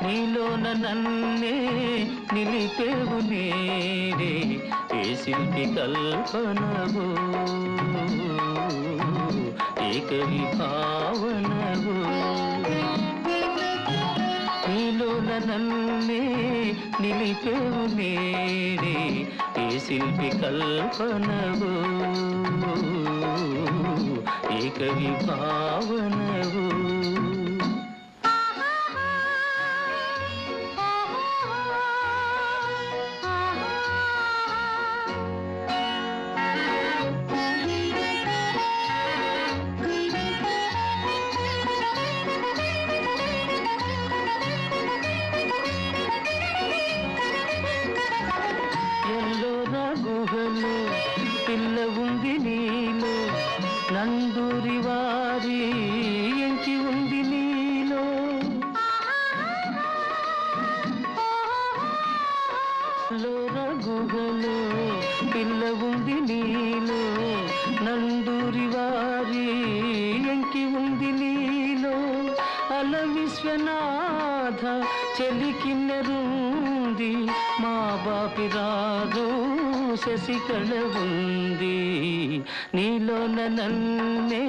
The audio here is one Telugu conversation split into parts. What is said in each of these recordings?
నీలోన నన్నే నిలిపేవు నేడే ఏ శిల్పి కల్పనవు ఏక విభావనవు నీలోన నన్నే నిలిపేవు నేడే ఏ శిల్పి కల్పనవు ఏక విభావనవు పిల్ల ఉంది నీలో నందూరి వారి ఎంచి ఉంది నీలో గుహలో పిల్ల ఉంది నీలో నందూరి వారి ఎంకి ఉంది నీలో అల విశ్వనాథ చెలికిన్నెరుంది మా బాపి రాదు శశికళ ఉంది నీలోన నన్నే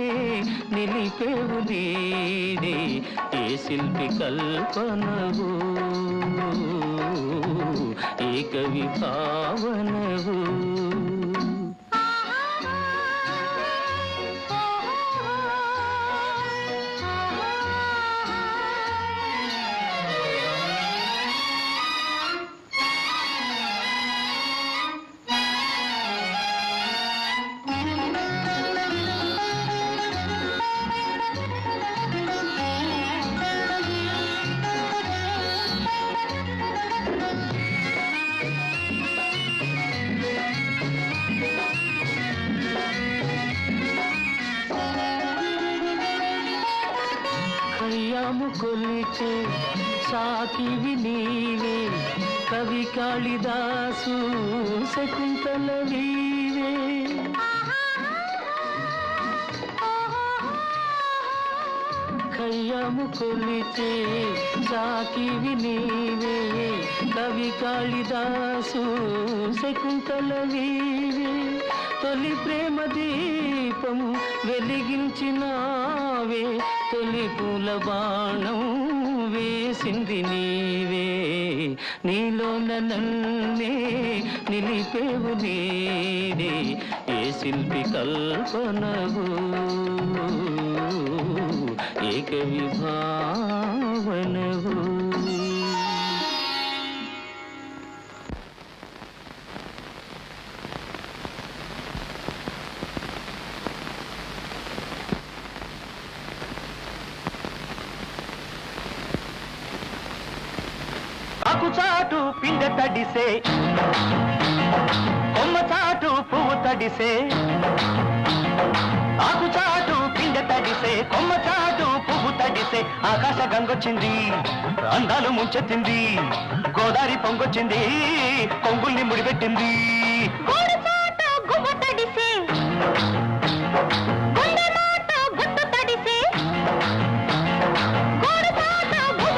నిలిపేవు నీడే ఏ శిల్పి కల్పనవు ఏక విభావనవు కొలిచే సాకివి నీవే కవి కాళిదాసు శకుంతల నీవే కయ్యాము కొలిచే సాకివి నీవే కవి కాళిదాసు శకుంతల నీవే తొలి ప్రేమ దీపం వెలిగించినావే తొలి పూల బాణం వేసింది నీవే నీలోన నన్నే నిలిపేవు నీడే ఏ శిల్పి కల్పనవు ఏక విభావనవు చాటు పిండ తడిసే కొమ్మ చాటు పువ్వు తడిసే ఆకు చాటు పిండ తడిసే కొమ్మ చాటు పువ్వు తడిసే ఆకాశ గంగొచ్చింది అందాలు ముంచెత్తింది గోదావరి పొంగొచ్చింది కొంగుల్ని ముడిపెట్టింది